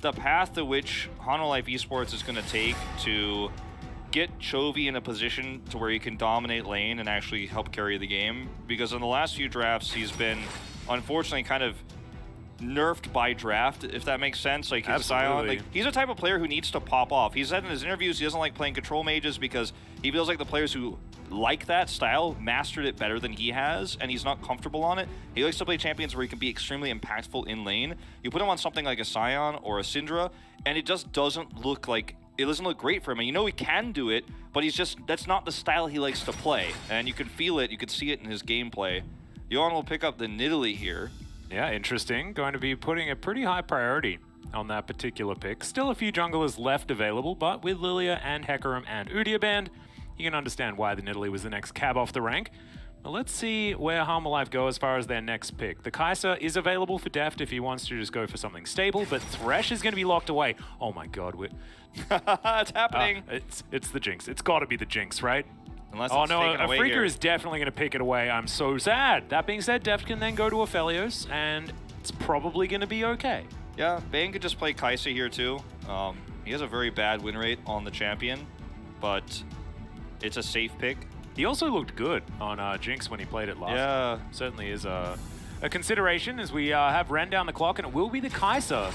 the path to which Hanwha Esports is going to take to get Chovy in a position to where he can dominate lane and actually help carry the game. Because in the last few drafts, he's been, unfortunately, kind of nerfed by draft, if that makes sense. Like his Sion, like he's a type of player who needs to pop off. He said in his interviews he doesn't like playing control mages because he feels like the players who like that style mastered it better than he has, and he's not comfortable on it. He likes to play champions where he can be extremely impactful in lane. You put him on something like a Sion or a Syndra, and it just doesn't look like, it doesn't look great for him. And you know he can do it, but he's just, that's not the style he likes to play. And you can feel it, you can see it in his gameplay. Johan will pick up the Nidalee here. Yeah, interesting. Going to be putting a pretty high priority on that particular pick. Still a few junglers left available, but with Lilia and Hecarim and Udyr banned, you can understand why the Nidalee was the next cab off the rank. Well, let's see where Hanwha go as far as their next pick. The Kai'Sa is available for Deft if he wants to just go for something stable, but Thresh is going to be locked away. Oh my god, it's happening. It's the Jinx. It's got to be the Jinx, right? Unless oh it's no, Afreeca is definitely going to pick it away. I'm so sad. That being said, Deft can then go to Aphelios, and it's probably going to be okay. Yeah, Bane could just play Kai'Sa here too. He has a very bad win rate on the champion, but it's a safe pick. He also looked good on Jinx when he played it last. Yeah. Certainly is a consideration as we have ran down the clock, and it will be the Kai'Sa.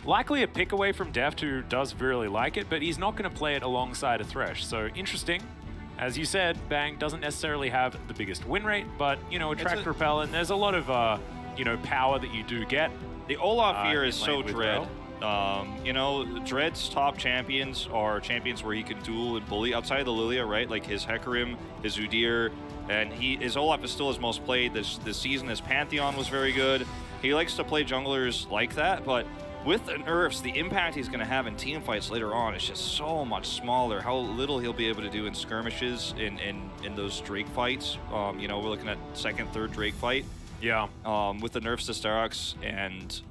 Likely a pick away from Deft, who does really like it, but he's not going to play it alongside a Thresh. So interesting. As you said, Bang doesn't necessarily have the biggest win rate, but, you know, attract, repel, and there's a lot of, you know, power that you do get. The Olaf here is so Dread. You know, Dread's top champions are champions where he can duel and bully outside of the Lilia, right? Like his Hecarim, his Udyr, and his Olaf is still his most played this season. His Pantheon was very good. He likes to play junglers like that, but with the nerfs, the impact he's going to have in team fights later on is just so much smaller. How little he'll be able to do in skirmishes, in those Drake fights. You know, we're looking at second, third Drake fight. Yeah. With the nerfs to Starox and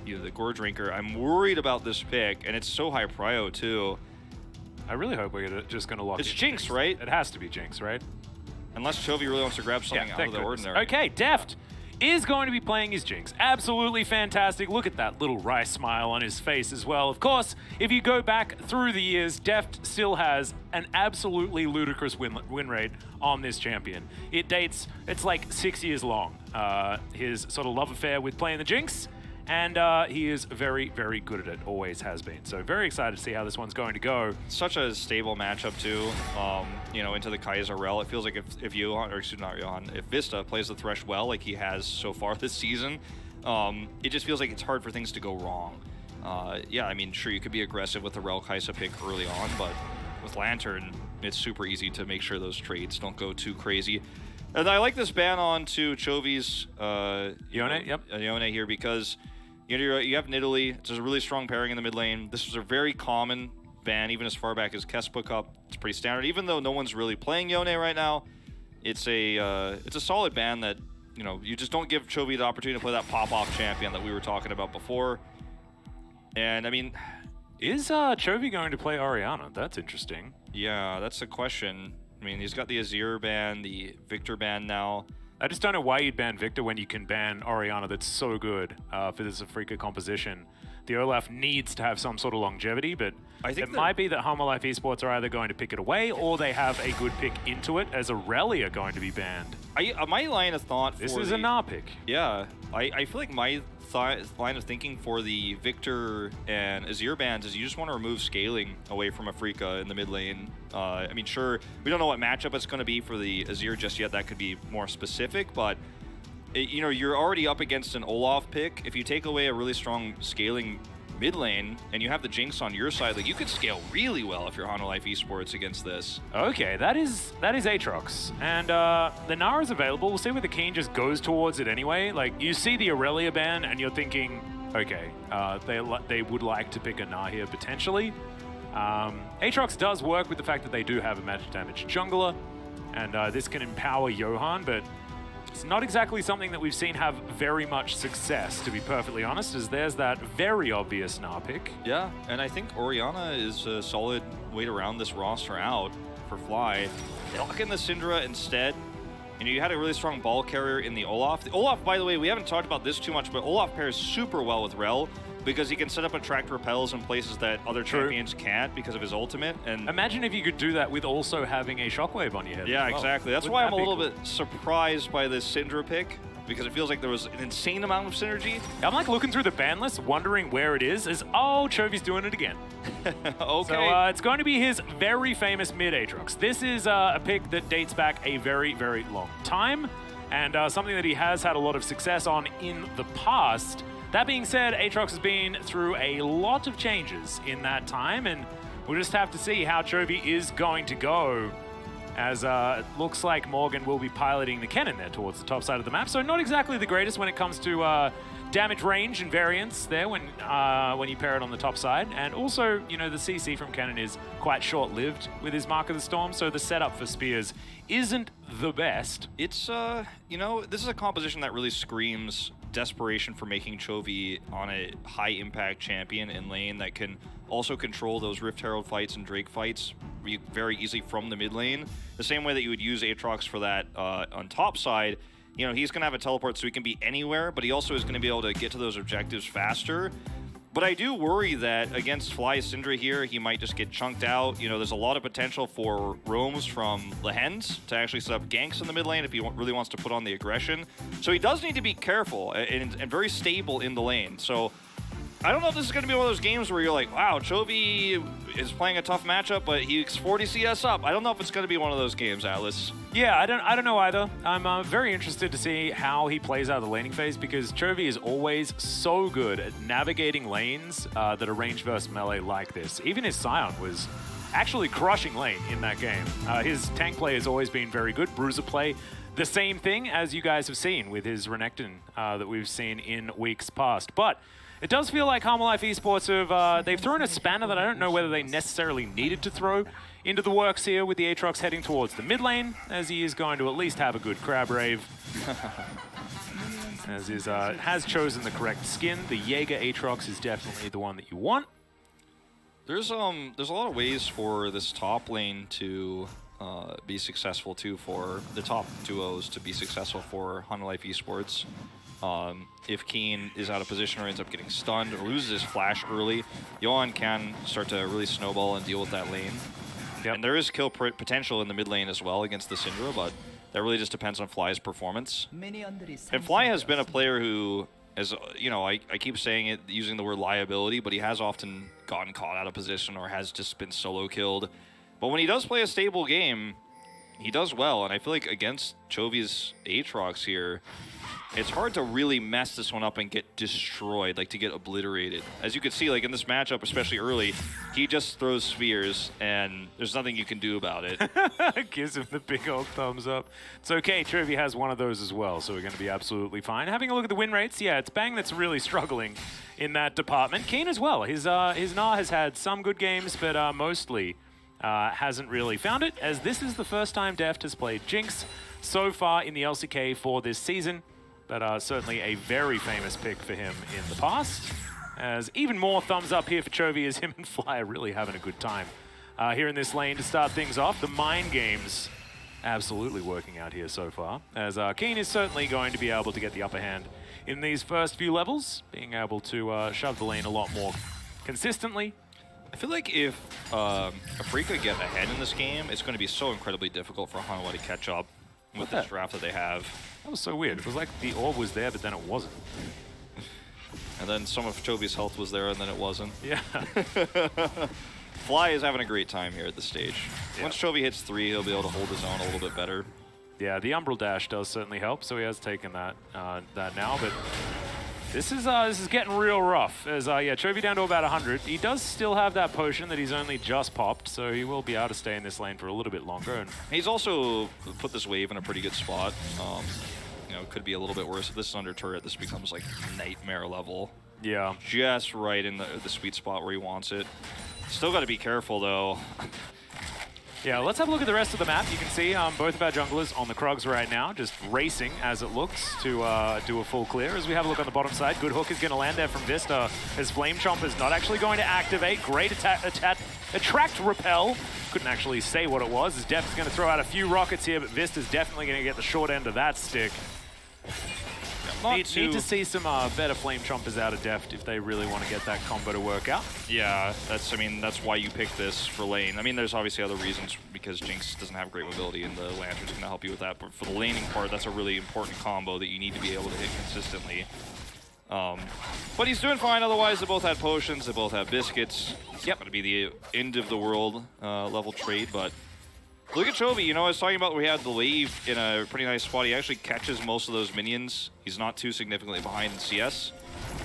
you know, the Gorge Drinker, I'm worried about this pick, and it's so high prio too. I really hope we're just going to lock it. It's Jinx, right? It has to be Jinx, right? Unless Chovy really wants to grab something out of the ordinary. Okay, Deft is going to be playing his Jinx. Absolutely fantastic. Look at that little wry smile on his face as well. Of course, if you go back through the years, Deft still has an absolutely ludicrous win rate on this champion. It dates, it's like 6 years long, his sort of love affair with playing the Jinx. And he is very, very good at it, always has been. So very excited to see how this one's going to go. Such a stable matchup too, you know, into the Kai'Sa Rel. It feels like if Johan, or excuse me, not Johan, if Vista plays the Thresh well, like he has so far this season, it just feels like it's hard for things to go wrong. Yeah, I mean, sure, you could be aggressive with the Rel Kai'Sa pick early on, but with Lantern, it's super easy to make sure those trades don't go too crazy. And I like this ban on to Chovy's Yone, yep. Yone here because you have Nidalee. It's a really strong pairing in the mid lane. This was a very common ban, even as far back as Kespa Cup. It's pretty standard. Even though no one's really playing Yone right now, it's a solid ban that, you know, you just don't give Chovy the opportunity to play that pop-off champion that we were talking about before. And I mean, is Chovy going to play Orianna? That's interesting. Yeah, that's the question. I mean, he's got the Azir ban, the Victor ban now. I just don't know why you'd ban Victor when you can ban Orianna. That's so good for this Afreeca composition. The Olaf needs to have some sort of longevity, but I think it might be that Hanwha Esports are either going to pick it away or they have a good pick into it, as Aurelia going to be banned. My line of thought for this is a Gnar pick. Yeah, I feel like my line of thinking for the Victor and Azir bans is you just want to remove scaling away from Afreeca in the mid lane. I mean, sure, we don't know what matchup it's going to be for the Azir just yet. That could be more specific, but you know, you're already up against an Olaf pick. If you take away a really strong scaling mid lane and you have the Jinx on your side, like you could scale really well if you're Hanwha Esports against this. Okay, that is Aatrox, and the Gnar is available. We'll see where the Keen just goes towards it anyway. Like, you see the Aurelia ban and you're thinking, okay, they would like to pick a Gnar here potentially. Aatrox does work with the fact that they do have a magic damage jungler, and this can empower Johan, but it's not exactly something that we've seen have very much success, to be perfectly honest, as there's that very obvious Gnar pick. Yeah, and I think Orianna is a solid way to round this roster out for Fly. They lock in the Syndra instead. You know, you had a really strong ball carrier in the Olaf. The Olaf, by the way, we haven't talked about this too much, but Olaf pairs super well with Rel. because he can set up attract repels in places that other champions can't because of his ultimate. And imagine if you could do that with also having a shockwave on your head. yeah, as well. exactly. That's why I'm a little bit surprised by this Syndra pick, because it feels like there was an insane amount of synergy. I'm like looking through the ban list, wondering where it is. Oh, Chovy's doing it again. Okay. So it's going to be his very famous mid Aatrox. This is a pick that dates back a very, very long time, and something that he has had a lot of success on in the past. That being said, Aatrox has been through a lot of changes in that time, and we'll just have to see how Chovy is going to go, as it looks like Morgan will be piloting the cannon there towards the top side of the map. So not exactly the greatest when it comes to damage range and variance there when you pair it on the top side. And also, you know, the CC from cannon is quite short-lived with his Mark of the Storm, so the setup for spears isn't the best. It's, you know, this is a composition that really screams desperation for making Chovy on a high-impact champion in lane that can also control those Rift Herald fights and Drake fights very easily from the mid lane. The same way that you would use Aatrox for that on top side. You know, he's going to have a teleport so he can be anywhere, but he also is going to be able to get to those objectives faster. But I do worry that against Fly Syndra here, he might just get chunked out. You know, there's a lot of potential for roams from Lehens to actually set up ganks in the mid lane if he really wants to put on the aggression. So he does need to be careful and very stable in the lane. So I don't know if this is going to be one of those games where you're like, wow, Chovy is playing a tough matchup, but he's 40 CS up. I don't know if it's going to be one of those games, Atlas. Yeah, I don't know either. I'm very interested to see how he plays out of the laning phase, because Chovy is always so good at navigating lanes that are range versus melee like this. Even his Scion was actually crushing lane in that game. His tank play has always been very good. Bruiser play, the same thing as you guys have seen with his Renekton that we've seen in weeks past. But it does feel like Hanwha Esports have, they've thrown a spanner that I don't know whether they necessarily needed to throw into the works here, with the Aatrox heading towards the mid lane, as he is going to at least have a good crab rave. As is, has chosen the correct skin. The Jaeger Aatrox is definitely the one that you want. There's a lot of ways for this top lane to be successful too, for the top duos to be successful for Hanwha Esports. If Keen is out of position or ends up getting stunned or loses his flash early, Johan can start to really snowball and deal with that lane. Yep. And there is kill potential in the mid lane as well against the Syndra, but that really just depends on Fly's performance. And Fly has been a player who, as you know, I keep saying it using the word liability, but he has often gotten caught out of position or has just been solo killed. But when he does play a stable game, he does well, and I feel like against Chovy's Aatrox here, it's hard to really mess this one up and get destroyed, like to get obliterated. As you can see, like in this matchup, especially early, he just throws spears and there's nothing you can do about it. Gives him the big old thumbs up. It's okay, Chovy has one of those as well, so we're going to be absolutely fine. Having a look at the win rates, yeah, it's Bang that's really struggling in that department. Keen as well. His Na has had some good games, but mostly hasn't really found it, as this is the first time Deft has played Jinx so far in the LCK for this season. But certainly a very famous pick for him in the past. As even more thumbs up here for Chovy, as him and Fly are really having a good time here in this lane to start things off. The mind games absolutely working out here so far, as Keen is certainly going to be able to get the upper hand in these first few levels, being able to shove the lane a lot more consistently. I feel like if Afreeca get ahead in this game, it's going to be so incredibly difficult for Hanwha to catch up with this draft that they have. That was so weird. It was like the orb was there, but then it wasn't. And then some of Chovy's health was there, and then it wasn't. Yeah. Fly is having a great time here at this stage. Yeah. Once Chovy hits 3, he'll be able to hold his own a little bit better. Yeah, the Umbral Dash does certainly help, so he has taken that now, but this is getting real rough, as yeah, Chovy down to about 100. He does still have that potion that he's only just popped, so he will be able to stay in this lane for a little bit longer. And he's also put this wave in a pretty good spot. You know, it could be a little bit worse. If this is under turret, this becomes like nightmare level. Yeah. Just right in the sweet spot where he wants it. Still got to be careful, though. Yeah, let's have a look at the rest of the map. You can see both of our junglers on the Krugs right now, just racing as it looks to do a full clear. As we have a look on the bottom side, good hook is going to land there from Vista. His Flame Chomp is not actually going to activate. Great attract repel. Couldn't actually say what it was. As Def is going to throw out a few rockets here, but Vista's definitely going to get the short end of that stick. Need to see some better Flame Chompers out of Deft if they really want to get that combo to work out. Yeah, that's why you pick this for lane. I mean, there's obviously other reasons because Jinx doesn't have great mobility and the Lantern's going to help you with that. But for the laning part, that's a really important combo that you need to be able to hit consistently. But he's doing fine otherwise. They both had potions, they both have biscuits. It's not going to be the end of the world level trade, but look at Chovy. You know, I was talking about we had the wave in a pretty nice spot. He actually catches most of those minions. He's not too significantly behind in CS.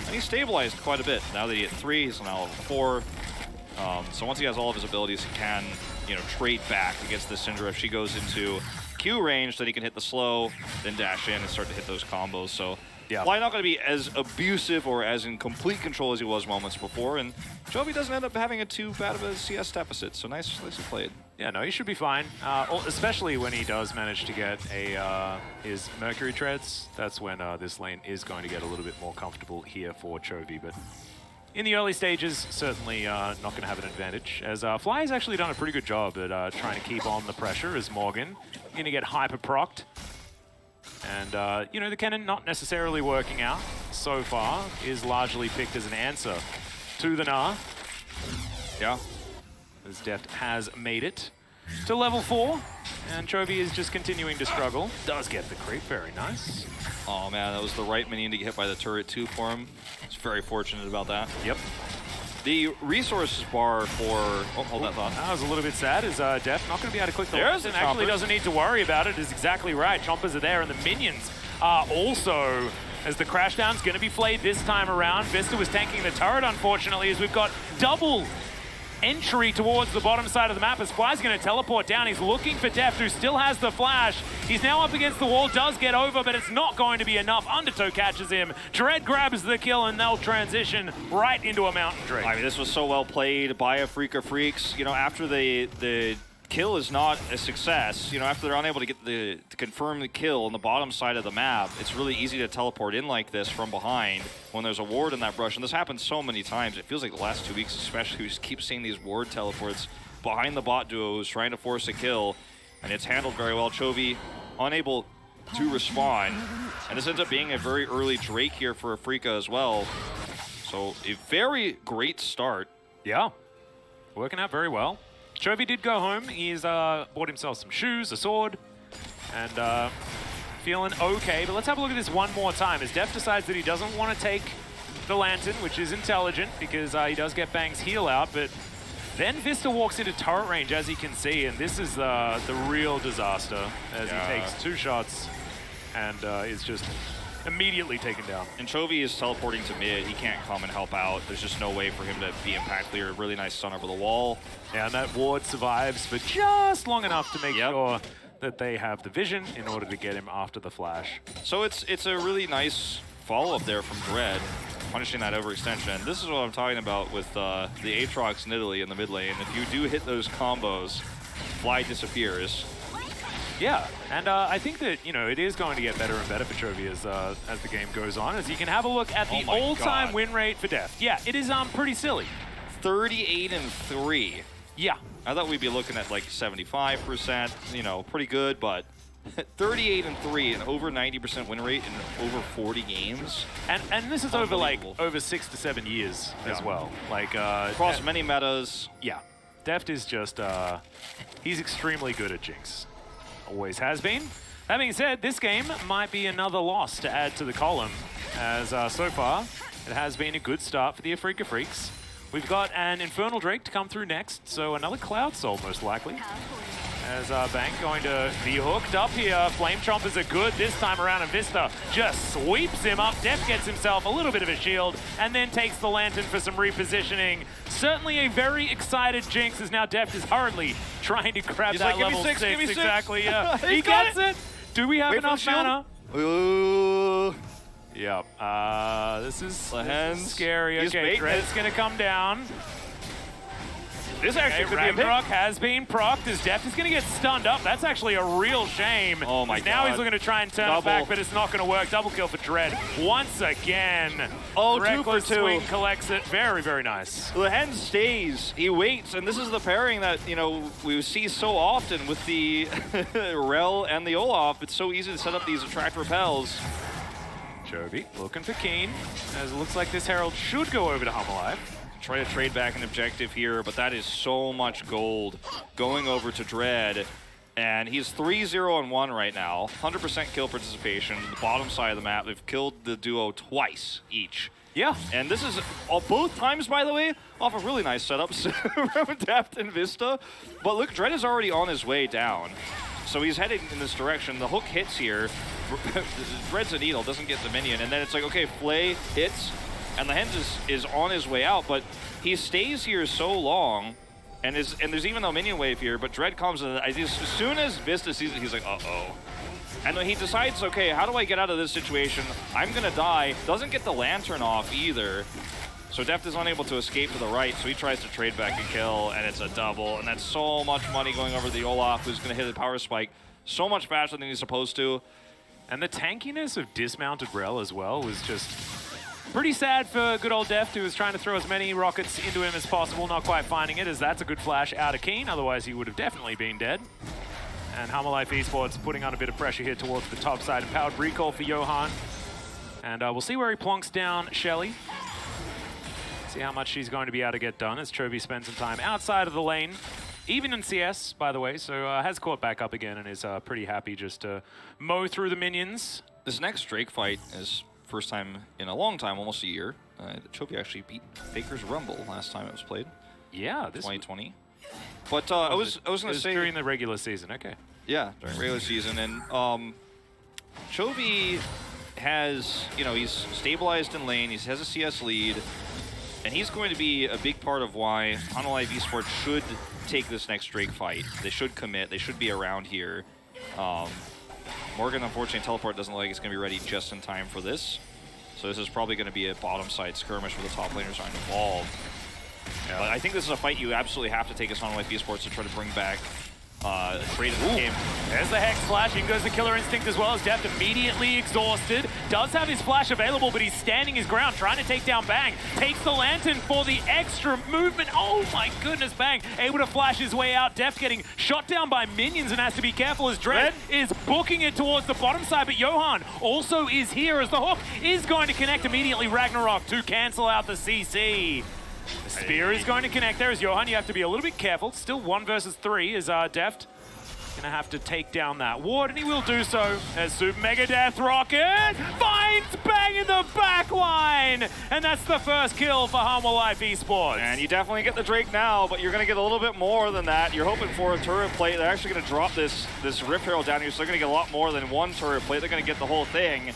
And he's stabilized quite a bit. Now that he hit 3, he's now level 4. So once he has all of his abilities, he can, you know, trade back against this Syndra. If she goes into Q range, then he can hit the slow, then dash in and start to hit those combos. So yeah, Fly not going to be as abusive or as in complete control as he was moments before, and Chovy doesn't end up having too bad of a CS deficit, so nicely played. Yeah, no, he should be fine, especially when he does manage to get his Mercury Treads. That's when this lane is going to get a little bit more comfortable here for Chovy, but in the early stages, certainly not going to have an advantage, as Fly has actually done a pretty good job at trying to keep on the pressure as Morgan going to get hyper-procced. And, you know, the cannon not necessarily working out so far is largely picked as an answer to the Gnar. Yeah. As Deft has made it to level 4, and Chovy is just continuing to struggle. Does get the creep, very nice. Oh man, that was the right minion to get hit by the turret too for him. He's very fortunate about that. Yep. The resources bar for... Oh, hold that thought. That was a little bit sad, as Deft not going to be able to click the There's and actually doesn't need to worry about it, is exactly right. Chompers are there, and the minions are also, as the crashdown's going to be flayed this time around. Vista was tanking the turret, unfortunately, as we've got double entry towards the bottom side of the map as Fly's going to teleport down. He's looking for Deft, who still has the flash. He's now up against the wall, does get over, but it's not going to be enough. Undertow catches him. Dread grabs the kill, and they'll transition right into a Mountain Drake. I mean, this was so well played by Afreeca Freecs. You know, after the kill is not a success, you know, after they're unable to get to confirm the kill on the bottom side of the map, it's really easy to teleport in like this from behind when there's a ward in that brush. And this happens so many times. It feels like the last 2 weeks especially, we just keep seeing these ward teleports behind the bot duo who's trying to force a kill, and it's handled very well. Chovy unable to respond, and this ends up being a very early Drake here for Afreeca as well. So a very great start. Yeah, working out very well. Chovy did go home. He's bought himself some shoes, a sword, and feeling okay. But let's have a look at this one more time as Deft decides that he doesn't want to take the Lantern, which is intelligent because he does get Bang's heal out. But then Vista walks into turret range, as you can see, and this is the real disaster as he takes 2 shots and is just immediately taken down. And Chovy is teleporting to mid. He can't come and help out. There's just no way for him to be impact clear. Really nice stun over the wall. Yeah, and that ward survives for just long enough to make sure that they have the vision in order to get him after the flash. So it's a really nice follow-up there from Dread, punishing that overextension. And this is what I'm talking about with the Aatrox in Italy in the mid lane. If you do hit those combos, Fly disappears. Yeah, and I think that, you know, it is going to get better and better for Chovy as the game goes on, as you can have a look at the all-time win rate for Deft. Yeah, it is pretty silly. 38-3. Yeah. I thought we'd be looking at like 75%, you know, pretty good, but 38-3 and over 90% win rate in over 40 games. And this is over like over 6 to 7 years as well. Like across many metas. Yeah. Deft is just he's extremely good at Jinx. Always has been. That being said, this game might be another loss to add to the column, as so far it has been a good start for the Afreeca Freecs. We've got an Infernal Drake to come through next, so another Cloud Soul most likely. As Bang going to be hooked up here. Flame Chompers are good this time around, and Vista just sweeps him up. Deft gets himself a little bit of a shield, and then takes the Lantern for some repositioning. Certainly a very excited Jinx, as now Deft is hurriedly trying to grab that level 6. Exactly, yeah. He gets it! Do we have enough mana? Ooh. Yep. This is scary. He's Okay, Dread's gonna come down. This actually could be a Ragnarok has been procced as Deft is going to get stunned up. That's actually a real shame. Oh my god. Now he's looking to try and turn it back, but it's not going to work. Double kill for Dread once again. Oh, Reckless 2 for 2. Swing collects it. Very, very nice. The Hen stays. He waits, and this is the pairing that, you know, we see so often with the Rel and the Olaf. It's so easy to set up these attract repels. Chovy looking for Keen, as it looks like this Herald should go over to Hanwha. Try to trade back an objective here, but that is so much gold going over to Dread. And he's 3-0-1 right now, 100% kill participation. The bottom side of the map, they've killed the duo twice each. Yeah. And this is both times, by the way, off of really nice setups from Deft and Vista. But look, Dread is already on his way down. So he's heading in this direction. The hook hits here. Dread's a needle, doesn't get the minion. And then it's like, okay, Flay hits, and the Hens is on his way out. But he stays here so long. And there's even no minion wave here, but Dread comes in. As soon as Vista sees it, he's like, uh-oh. And then he decides, okay, how do I get out of this situation? I'm gonna die. Doesn't get the lantern off either. So Deft is unable to escape to the right, so he tries to trade back and kill, and it's a double. And that's so much money going over the Olaf, who's gonna hit the power spike so much faster than he's supposed to. And the tankiness of dismounted Rel as well was just pretty sad for good old Deft, who was trying to throw as many rockets into him as possible, not quite finding it, as that's a good flash out of Keen, otherwise he would have definitely been dead. And Hanwha Esports putting on a bit of pressure here towards the top side. Empowered recall for Johan. And we'll see where he plonks down Shelly. See how much she's going to be able to get done as Chovy spends some time outside of the lane. Even in CS, by the way, so has caught back up again and is pretty happy just to mow through the minions. This next Drake fight is first time in a long time, almost a year. Chovy actually beat Faker's Rumble last time it was played. Yeah, this 2020. But I was gonna say during the regular season. Okay. Yeah, during regular season, and Chovy has, you know, he's stabilized in lane. He has a CS lead, and he's going to be a big part of why Hanwha Esports should take this next Drake fight. They should commit. They should be around here. Morgan, unfortunately, teleport doesn't look like it's going to be ready just in time for this. So this is probably going to be a bottom side skirmish where the top laners aren't involved. Yeah. But I think this is a fight you absolutely have to take as Hanwha Esports to try to bring back trade in the game. There's the Hex flash. In goes the Killer Instinct as well, as Deft immediately exhausted. Does have his flash available, but he's standing his ground, trying to take down Bang. Takes the Lantern for the extra movement. Oh my goodness, Bang able to flash his way out. Deft getting shot down by minions and has to be careful as Dread is booking it towards the bottom side, but Johan also is here as the hook is going to connect immediately. Ragnarok to cancel out the CC. The spear is going to connect there as Johan. You have to be a little bit careful. Still 1 versus 3 is Deft gonna have to take down that ward, and he will do so as Super Mega Death Rocket finds Bang in the back line, and that's the first kill for Hanwha Esports. And you definitely get the Drake now, but you're gonna get a little bit more than that. You're hoping for a turret plate. They're actually gonna drop this Rift Herald down here, so they're gonna get a lot more than one turret plate. They're gonna get the whole thing.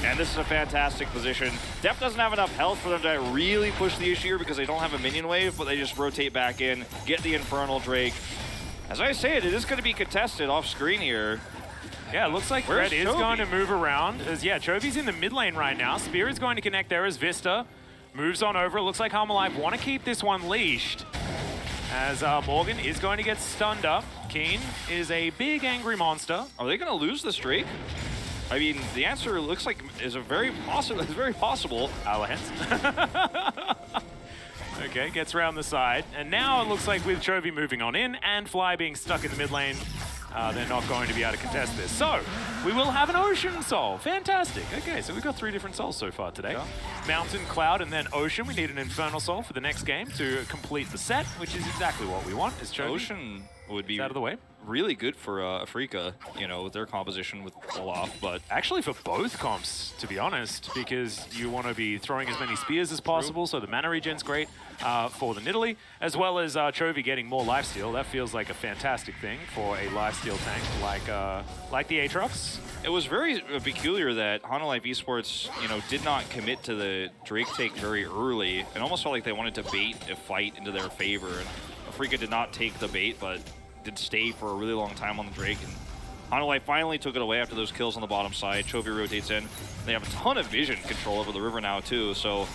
And this is a fantastic position. Deft doesn't have enough health for them to really push the issue here because they don't have a minion wave, but they just rotate back in, get the Infernal Drake. As I say it is going to be contested off screen here. Yeah, it looks like Red is going to move around. As yeah, Chovy's in the mid lane right now. Spear is going to connect there as Vista moves on over. It looks like Hanwha want to keep this one leashed. As Morgan is going to get stunned up. Keen is a big angry monster. Are they going to lose this Drake? I mean, the answer looks like is very possible. Okay, gets around the side. And now it looks like with Chovy moving on in and Fly being stuck in the mid lane, they're not going to be able to contest this. So, we will have an Ocean Soul. Fantastic. Okay, so we've got 3 different souls so far today. Yeah. Mountain, Cloud, and then Ocean. We need an Infernal Soul for the next game to complete the set, which is exactly what we want. Is Chovy. Ocean would be out of the way. Really good for Afreeca, you know, with their composition with Olaf, but actually for both comps, to be honest, because you want to be throwing as many spears as possible, so the mana regen's great for the Nidalee, as well as Chovy getting more lifesteal. That feels like a fantastic thing for a lifesteal tank like the Aatrox. It was very peculiar that Hanwha Esports, you know, did not commit to the Drake take very early. It almost felt like they wanted to bait a fight into their favor. And Afreeca did not take the bait, but did stay for a really long time on the Drake, and Hanwha finally took it away after those kills on the bottom side. Chovy rotates in. They have a ton of vision control over the river now too, so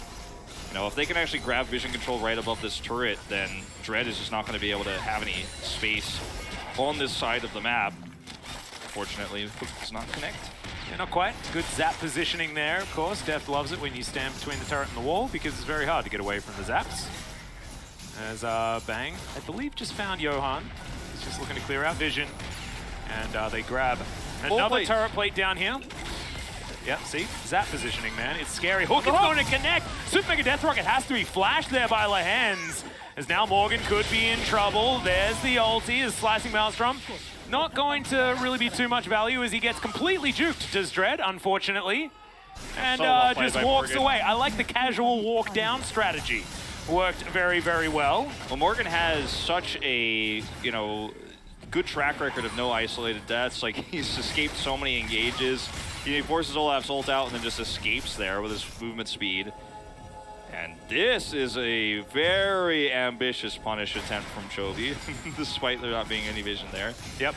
you know, if they can actually grab vision control right above this turret, then Dread is just not going to be able to have any space on this side of the map. Unfortunately, it does not connect. Yeah, not quite. Good zap positioning there, of course. Deft loves it when you stand between the turret and the wall because it's very hard to get away from the zaps. As Bang, I believe, just found Johan. He's just looking to clear out vision. And they grab another turret plate down here. Yep, see? Zap positioning, man. It's scary. Hook is going to connect. Super Mega Death Rocket has to be flashed there by Lehens. As now Morgan could be in trouble. There's the ulti, is slicing Maelstrom. Not going to really be too much value as he gets completely juked, does Dread, unfortunately. And just walks away. I like the casual walk down strategy. Worked very, very well. Well, Morgan has such a, you know, good track record of no isolated deaths. Like, he's escaped so many engages. He forces Olaf's ult out and then just escapes there with his movement speed. And this is a very ambitious punish attempt from Chovy, despite there not being any vision there. Yep.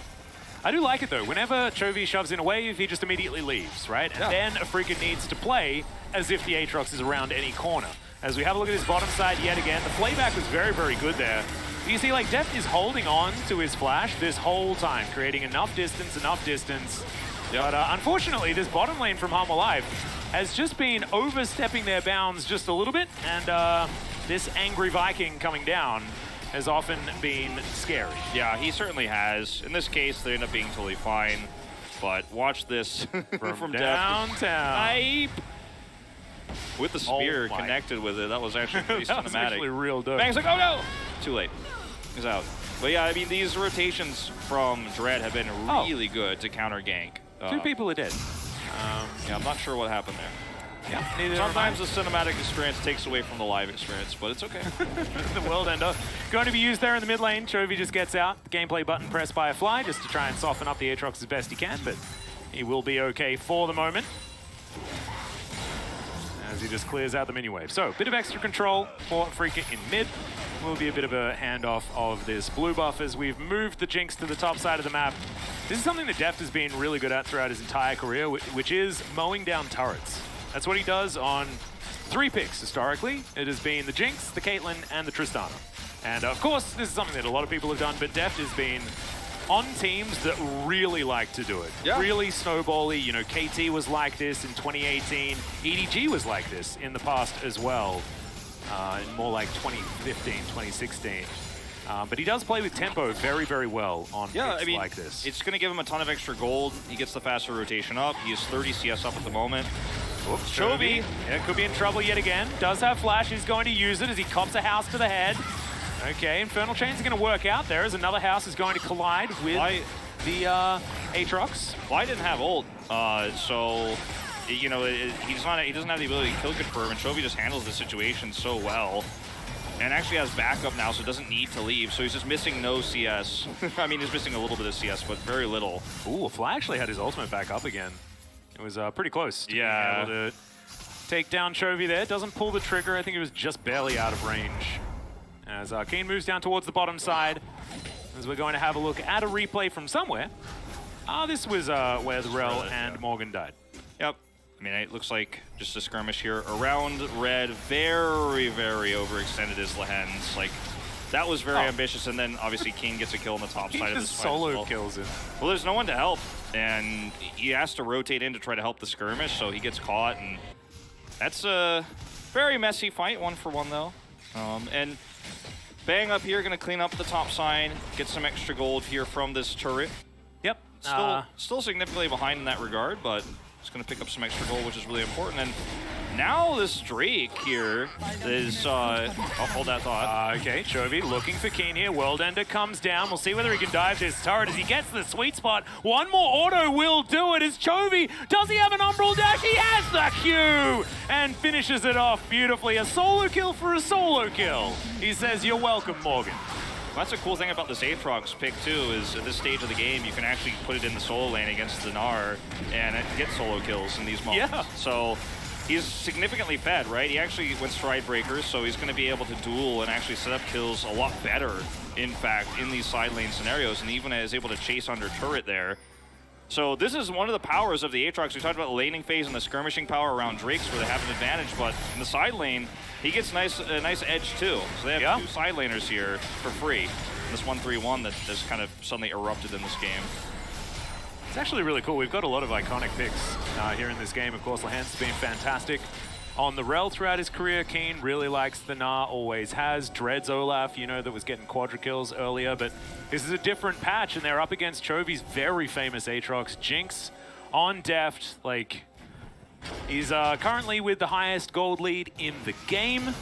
I do like it, though. Whenever Chovy shoves in a wave, he just immediately leaves, right? And then Afreeca needs to play as if the Aatrox is around any corner. As we have a look at his bottom side yet again, the playback was very, very good there. You see, like, Deft is holding on to his flash this whole time, creating enough distance. But unfortunately, this bottom lane from Hanwha Life has just been overstepping their bounds just a little bit, and this angry Viking coming down has often been scary. Yeah, he certainly has. In this case, they end up being totally fine, but watch this from downtown. With the spear connected with it, that was actually pretty that cinematic. Was actually real dope. Bang's like, oh no! Too late. He's out. But yeah, I mean, these rotations from Dread have been really good to counter gank. 2 people are dead. Yeah, I'm not sure what happened there. Yeah, sometimes the cinematic experience takes away from the live experience, but it's okay. The world ender going to be used there in the mid lane. Chovy just gets out. The gameplay button pressed by a fly just to try and soften up the Aatrox as best he can, but he will be okay for the moment. As he just clears out the mini wave. So, a bit of extra control for Afreeca in mid. Will be a bit of a handoff of this blue buff as we've moved the Jinx to the top side of the map. This is something that Deft has been really good at throughout his entire career, which is mowing down turrets. That's what he does on 3 picks historically. It has been the Jinx, the Caitlyn, and the Tristana. And of course, this is something that a lot of people have done, but Deft has been on teams that really like to do it. Yeah. Really snowbally. You know, KT was like this in 2018. EDG was like this in the past as well. More like 2015, 2016. But he does play with tempo very, very well on picks like this. It's going to give him a ton of extra gold. He gets the faster rotation up. He is 30 CS up at the moment. Whoops, Chovy. Yeah, could be in trouble yet again. Does have flash. He's going to use it as he cops a house to the head. Okay, Infernal Chains are going to work out there as another house is going to collide with the Aatrox. Fly didn't have ult, so you know he doesn't have the ability to kill confirm, and Chovy just handles the situation so well, and actually has backup now, so doesn't need to leave. So he's just missing no CS. I mean, he's missing a little bit of CS, but very little. Ooh, Fly actually had his ultimate back up again. It was pretty close to being able to take down Chovy there. Doesn't pull the trigger. I think it was just barely out of range. As Keen moves down towards the bottom side, as we're going to have a look at a replay from somewhere. This was where the Rel and Morgan died. Yep. I mean, it looks like just a skirmish here around red. Very, very overextended is Lehens. Like, that was very ambitious, and then obviously Keen gets a kill on the top side of this fight. Solo kills him. Well, there's no one to help, and he has to rotate in to try to help the skirmish, so he gets caught, and that's a very messy fight, 1-for-1 though. And Bang up here, gonna clean up the top side, get some extra gold here from this turret. Yep. Still significantly behind in that regard, but it's gonna pick up some extra gold, which is really important. And now this Drake here is, I'll hold that thought. Okay, Chovy looking for Keen here. World Ender comes down. We'll see whether he can dive this turret as he gets the sweet spot. One more auto will do it as Chovy. Does he have an Umbral dash? He has the Q! And finishes it off beautifully. A solo kill for a solo kill. He says, you're welcome, Morgan. That's a cool thing about this Aatrox pick too, is at this stage of the game, you can actually put it in the solo lane against the Gnar and get solo kills in these moments. Yeah. So he's significantly fed, right? He actually went Stride Breakers, so he's going to be able to duel and actually set up kills a lot better, in fact, in these side lane scenarios, and even is able to chase under turret there. So this is one of the powers of the Aatrox. We talked about the laning phase and the skirmishing power around Drakes where they have an advantage, but in the side lane, he gets a nice edge too. So they have 2 side laners here for free. This 1-3-1 that just kind of suddenly erupted in this game. It's actually really cool. We've got a lot of iconic picks here in this game. Of course, Lehens has been fantastic on the Rel throughout his career. Keen really likes the Gnar, always has. Dreads Olaf, you know, that was getting quadra kills earlier, but this is a different patch, and they're up against Chovy's very famous Aatrox. Jinx on Deft, like, He's currently with the highest gold lead in the game.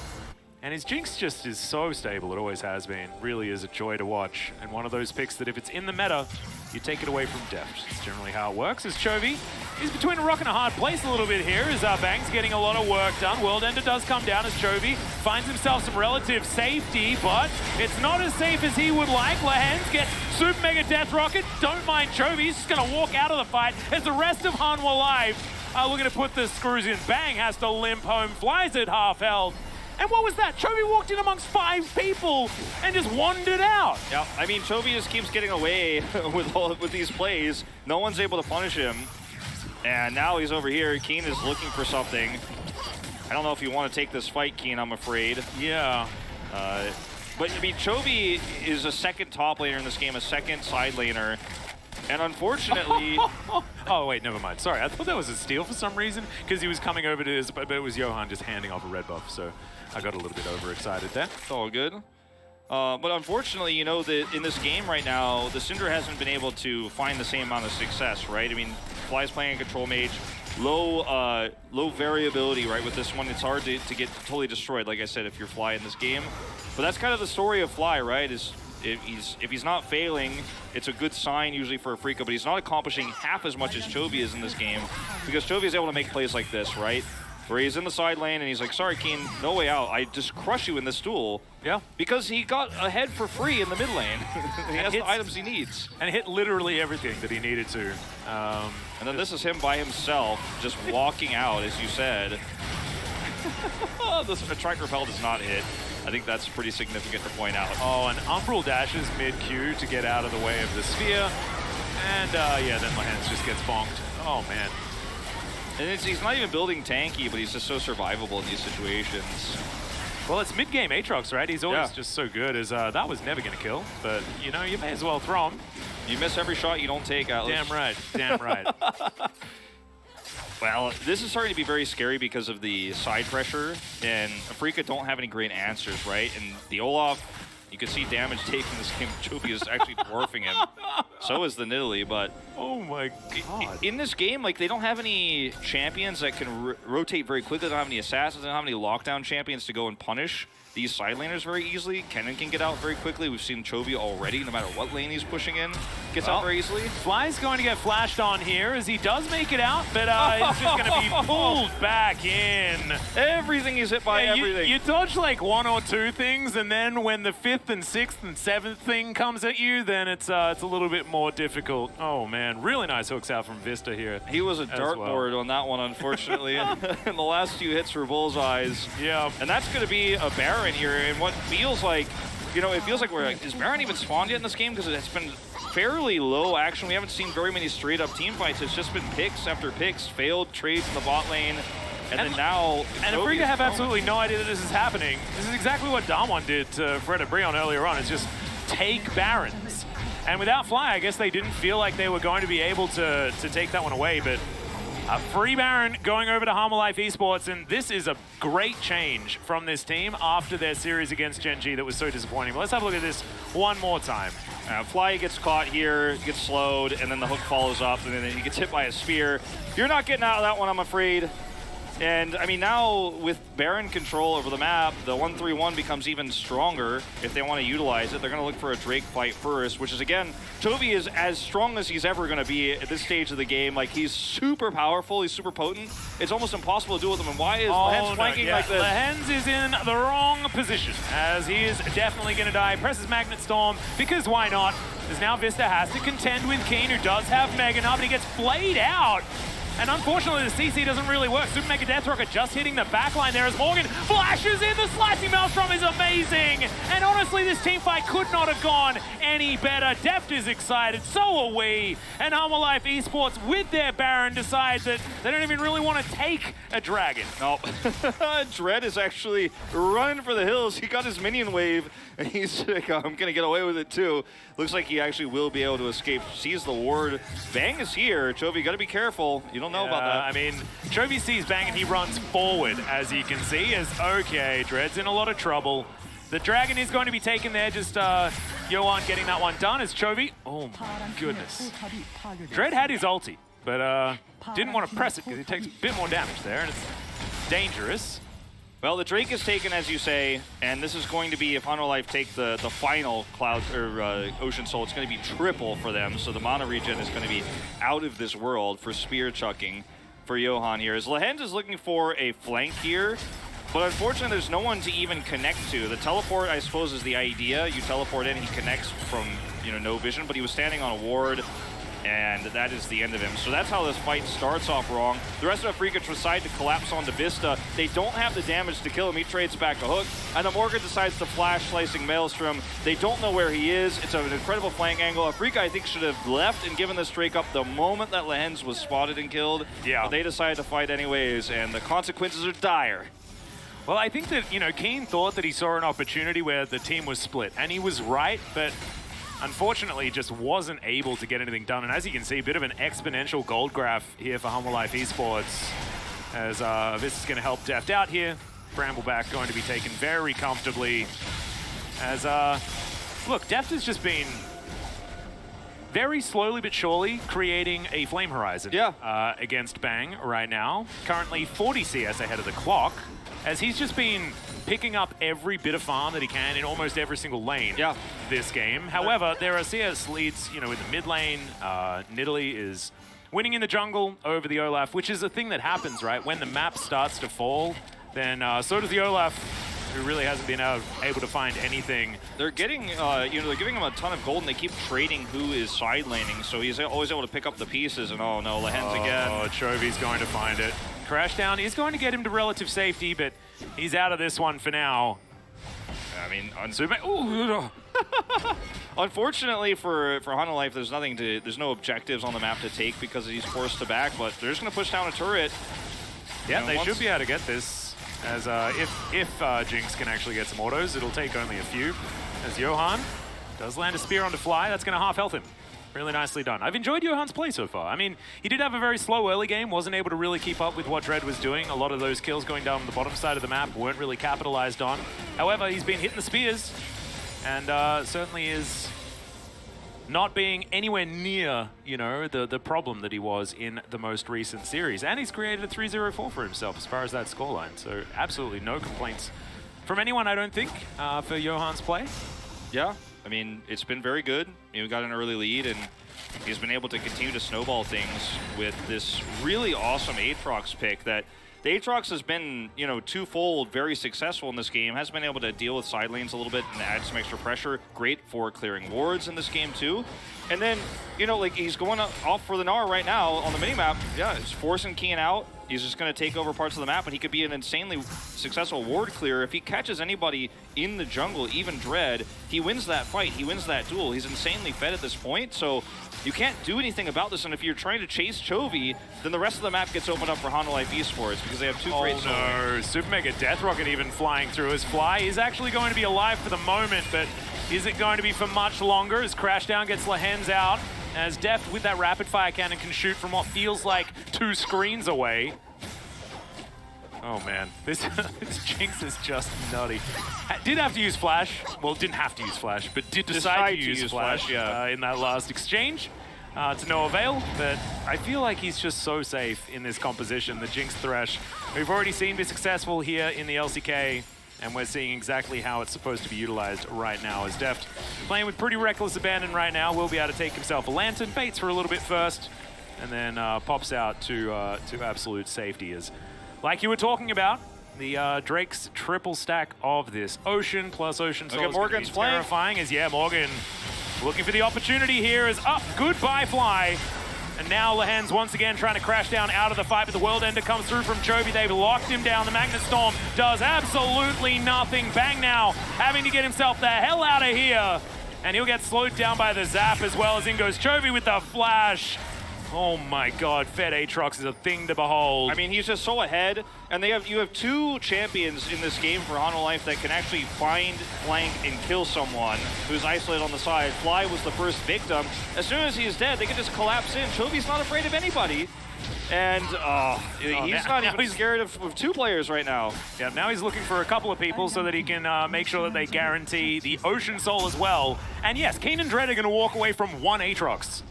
And his Jinx just is so stable, it always has been. Really is a joy to watch. And one of those picks that if it's in the meta, you take it away from depth. It's generally how it works. As Chovy is between a rock and a hard place a little bit here, as Bang's getting a lot of work done. World Ender does come down as Chovy finds himself some relative safety, but it's not as safe as he would like. Lehens gets Super Mega Death Rocket. Don't mind Chovy, he's just gonna walk out of the fight as the rest of Hanwha Live are looking to put the screws in. Bang has to limp home, flies at half health. And what was that? Chovy walked in amongst 5 people and just wandered out. Yeah, I mean, Chovy just keeps getting away with these plays. No one's able to punish him. And now he's over here. Keen is looking for something. I don't know if you want to take this fight, Keen, I'm afraid. Yeah. But, I mean, Chovy is a second top laner in this game, a second side laner. And unfortunately... Oh, wait, never mind. Sorry, I thought that was a steal for some reason, because he was coming over to his... But it was Johan just handing off a red buff, so I got a little bit overexcited there. It's all good. But unfortunately, you know, in this game right now, the Syndra hasn't been able to find the same amount of success, right? I mean, Fly's playing a control mage. Low variability, right? With this one, it's hard to get totally destroyed, like I said, if you're Fly in this game. But that's kind of the story of Fly, right? Is if he's not failing, it's a good sign usually for Afreeca, but he's not accomplishing half as much as Chovy is in this game, because Chovy is able to make plays like this, right? Where he's in the side lane and he's like, sorry, Keen, no way out. I just crush you in this duel. Yeah. Because he got ahead for free in the mid lane. He has the items he needs. And hit literally everything that he needed to. And then this is him by himself, just walking out, as you said. This Attract Repel does not hit. I think that's pretty significant to point out. Oh, and Umbral dashes mid-Q to get out of the way of the sphere. And yeah, then Lehens just gets bonked. Oh, man. And he's not even building tanky, but he's just so survivable in these situations. Well, it's mid-game Aatrox, right? He's always just so good as that was never going to kill. But, you know, you may as well throw him. You miss every shot you don't take, Atlas. Damn right. Damn right. Well, this is starting to be very scary because of the side pressure, and Afreeca don't have any great answers, right? And the Olaf, you can see damage taken in this game. Chovy is actually dwarfing him. So is the Nidalee, but... Oh my god. In this game, like, they don't have any champions that can rotate very quickly. They don't have any assassins. They don't have any lockdown champions to go and punish these side laners very easily. Kennen can get out very quickly. We've seen Chovy already, no matter what lane he's pushing in, gets out very easily. Fly's going to get flashed on here as he does make it out, but it's just going to be pulled back in. Everything he's hit by, everything. You dodge like 1 or 2 things, and then when the 5th and 6th and 7th thing comes at you, then it's a little bit more difficult. Oh man, really nice hooks out from Vista here. He was a dartboard on that one, unfortunately. In the last few hits for Bullseyes. Yeah. And that's going to be a Baron here, and what feels like, you know, it feels like is Baron even spawned yet in this game? Because it's been fairly low action. We haven't seen very many straight up team fights. It's just been picks after picks, failed trades in the bot lane, and then now... And Afreeca have absolutely no idea that this is happening. This is exactly what Damwon did to Fred and Brion earlier on. It's just take Barons. And without Fly, I guess they didn't feel like they were going to be able to take that one away, but a free Baron going over to Hanwha Esports, and this is a great change from this team after their series against Gen G that was so disappointing. But let's have a look at this one more time. Fly gets caught here, gets slowed, and then the hook follows up, and then he gets hit by a spear. You're not getting out of that one, I'm afraid. And, I mean, now with Baron control over the map, the 1-3-1 becomes even stronger if they want to utilize it. They're going to look for a Drake fight first, which is, again, Chovy is as strong as he's ever going to be at this stage of the game. Like, he's super powerful, he's super potent. It's almost impossible to deal with him. And why is Lehens flanking like this? Lehens is in the wrong position, as he is definitely going to die. Presses Magnet Storm, because why not? As now Vista has to contend with Keen, who does have Mega Nut, but he gets flayed out. And unfortunately, the CC doesn't really work. Super Mega Death Rocket just hitting the backline there as Morgan flashes in. The slicing Maelstrom is amazing. And honestly, this team fight could not have gone any better. Deft is excited, so are we. And Hanwha Esports, with their Baron, decide that they don't even really want to take a dragon. Nope. Dread is actually running for the hills. He got his minion wave, and he's like, I'm going to get away with it too. Looks like he actually will be able to escape. Sees the ward. Bang is here. Chovy, got to be careful. You don't know about that. I mean, Chovy sees Bang and he runs forward, as you can see, as okay, Dread's in a lot of trouble. The dragon is going to be taken there, just Johan getting that one done as Chovy. Oh my goodness. Dread had his ulti. but didn't want to press it because he takes a bit more damage there, and it's dangerous. Well, the Drake is taken, as you say, and this is going to be, if Hanwha Life take the final Cloud or Ocean Soul, it's going to be triple for them. So the mana regen is going to be out of this world for spear chucking for Johan here. As Lehend is looking for a flank here, but unfortunately there's no one to even connect to. The teleport, I suppose, is the idea. You teleport in, he connects from no vision, but he was standing on a ward, and that is the end of him. So that's how this fight starts off wrong. The rest of Afreeca decide to collapse onto Vista. They don't have the damage to kill him. He trades back a hook, and then Morgan decides to flash slicing Maelstrom. They don't know where he is. It's an incredible flank angle. Afreeca, I think, should have left and given this Drake up the moment that Lehends was spotted and killed. Yeah. But they decided to fight anyways, and the consequences are dire. Well, I think that, Keen thought that he saw an opportunity where the team was split, and he was right, but unfortunately, just wasn't able to get anything done. And as you can see, a bit of an exponential gold graph here for Hanwha Life Esports, as this is going to help Deft out here. Brambleback going to be taken very comfortably. As, look, Deft has just been very slowly but surely creating a flame horizon against Bang right now. Currently 40 CS ahead of the clock, as he's just been picking up every bit of farm that he can in almost every single lane this game. However, there are CS leads, in the mid lane. Nidalee is winning in the jungle over the Olaf, which is a thing that happens, right? When the map starts to fall, then so does the Olaf, who really hasn't been able to find anything. They're getting, they're giving him a ton of gold, and they keep trading who is side laning, so he's always able to pick up the pieces, and oh no, Lehends again. Oh, Chovy's going to find it. Crashdown is going to get him to relative safety, but he's out of this one for now. I mean, unfortunately for Hanwha Life, there's no objectives on the map to take because he's forced to back, but they're just going to push down a turret. Yeah, they should be able to get this, as if Jinx can actually get some autos, it'll take only a few. As Johan does land a spear onto Fly, that's going to half health him. Really nicely done. I've enjoyed Johan's play so far. I mean, he did have a very slow early game, wasn't able to really keep up with what Dread was doing. A lot of those kills going down the bottom side of the map weren't really capitalized on. However, he's been hitting the spears, and certainly is not being anywhere near, the problem that he was in the most recent series. And he's created a 3-0-4 for himself as far as that scoreline. So absolutely no complaints from anyone, I don't think, for Johan's play. Yeah. I mean, it's been very good. We got an early lead, and he's been able to continue to snowball things with this really awesome Aatrox pick that the Aatrox has been, twofold very successful in this game, has been able to deal with side lanes a little bit and add some extra pressure. Great for clearing wards in this game, too. And then, he's going off for the Gnar right now on the minimap. Yeah, he's forcing Keen out. He's just going to take over parts of the map, and he could be an insanely successful ward clearer. If he catches anybody in the jungle, even Dread, he wins that fight, he wins that duel. He's insanely fed at this point, so you can't do anything about this, and if you're trying to chase Chovy, then the rest of the map gets opened up for Hanwha Life Esports because they have two great no, Super Mega Death Rocket even flying through his Fly. He's actually going to be alive for the moment, but is it going to be for much longer as Crashdown gets Lehends out? As Deft with that rapid fire cannon can shoot from what feels like 2 screens away. Oh man, this Jinx is just nutty. Did have to use Flash. Well, didn't have to use Flash, but did decide to use Flash in that last exchange. To no avail, but I feel like he's just so safe in this composition, the Jinx Thresh. We've already seen be successful here in the LCK, and we're seeing exactly how it's supposed to be utilized right now. As Deft playing with pretty reckless abandon right now, will be able to take himself a lantern, baits for a little bit first, and then pops out to absolute safety. As, like you were talking about, the Drake's triple stack of this Ocean plus Ocean Soul is Morgan's terrifying. As Morgan looking for the opportunity here is up. Goodbye, Fly. And now Lehends once again trying to crash down out of the fight, but the World Ender comes through from Chovy. They've locked him down. The Magnet Storm does absolutely nothing. Bang now having to get himself the hell out of here. And he'll get slowed down by the Zap as well, as in goes Chovy with the Flash. Oh my God, Fed Aatrox is a thing to behold. I mean, he's just so ahead, and you have 2 champions in this game for Hanwha Life that can actually find, flank, and kill someone who's isolated on the side. Fly was the first victim. As soon as he's dead, they can just collapse in. Chovy's not afraid of anybody, and he's not even scared of 2 players right now. Yeah, now he's looking for a couple of people so that he can make sure that they guarantee the Ocean Soul as well. And yes, Keen and Dread are going to walk away from 1 Aatrox.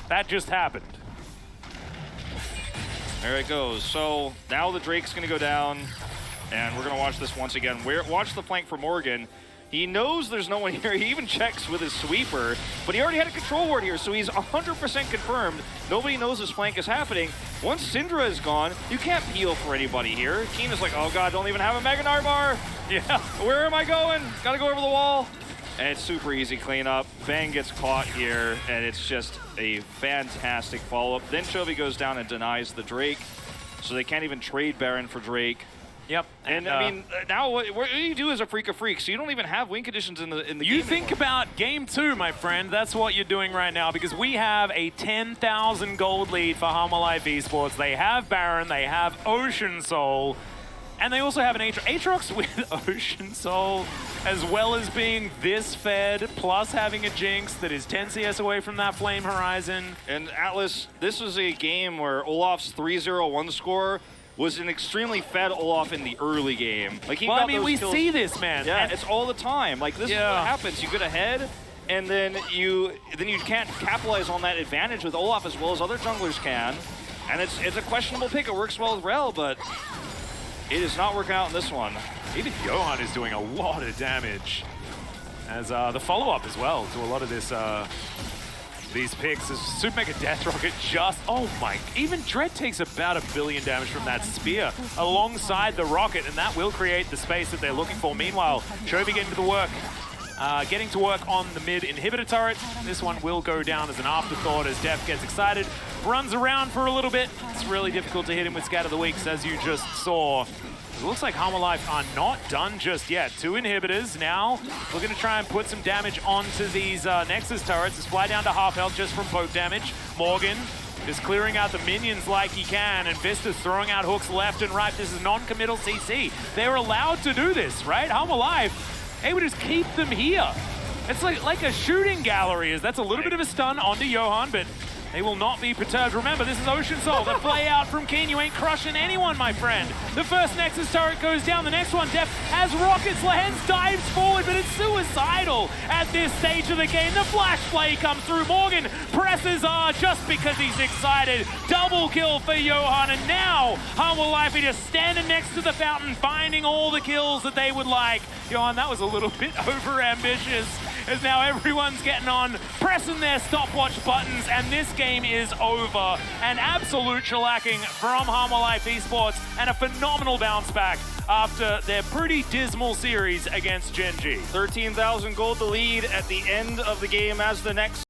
That just happened. There it goes. So now the Drake's going to go down, and we're going to watch this once again. Watch the flank for Morgan. He knows there's no one here. He even checks with his sweeper, but he already had a control ward here, so he's 100% confirmed. Nobody knows this flank is happening. Once Syndra is gone, you can't peel for anybody here. Keen is like, oh god, don't even have a Mega Narvar. Yeah. Where am I going? Gotta go over the wall. And it's super easy cleanup. Bang gets caught here, and it's just a fantastic follow-up. Then Chovy goes down and denies the Drake, so they can't even trade Baron for Drake. Yep. And I mean, now what do you do as a Afreeca Freecs? So you don't even have win conditions in the game. You think about game 2, my friend. That's what you're doing right now, because we have a 10,000 gold lead for Hanwha Life Esports. They have Baron, they have Ocean Soul, and they also have an Aatrox with Ocean Soul, as well as being this fed, plus having a Jinx that is 10 CS away from that Flame Horizon. And Atlas, this was a game where Olaf's 3-0-1 score was an extremely fed Olaf in the early game. Like he well, got I mean, we kills. see this, man. Yeah, and it's all the time. Like this is what happens. You get ahead, and then you can't capitalize on that advantage with Olaf as well as other junglers can. And it's a questionable pick. It works well with Rel, but it is not working out in this one. Even Johan is doing a lot of damage. As the follow-up as well to a lot of this these picks is Super Mega Death Rocket just, oh my, even Dread takes about 1 billion damage from that spear alongside the rocket, and that will create the space that they're looking for. Meanwhile, Chovy getting to work on the mid inhibitor turret. This one will go down as an afterthought as Def gets excited, runs around for a little bit. It's really difficult to hit him with Scatter the Weaks, as you just saw. It looks like Hanwha Life are not done just yet. 2 inhibitors now. We're going to try and put some damage onto these Nexus turrets. It's fly down to half health just from poke damage. Morgan is clearing out the minions like he can, and Vista's throwing out hooks left and right. This is non-committal CC. They're allowed to do this, right? Hanwha Life, they would just keep them here. It's like a shooting gallery. That's a little bit of a stun onto Johan, but they will not be perturbed. Remember, this is Ocean Soul. The play out from Keen. You ain't crushing anyone, my friend. The first Nexus turret goes down. The next one, Def has rockets. Lehens dives forward, but it's suicidal at this stage of the game. The flash play comes through. Morgan presses R just because he's excited. Double kill for Johan. And now, Hanwha Life are just standing next to the fountain, finding all the kills that they would like. Johan, that was a little bit over-ambitious, as now everyone's getting on, pressing their stopwatch buttons, and this game is over. An absolute shellacking from Hanwha Life Esports, and a phenomenal bounce back after their pretty dismal series against Gen G. 13,000 gold the lead at the end of the game as the next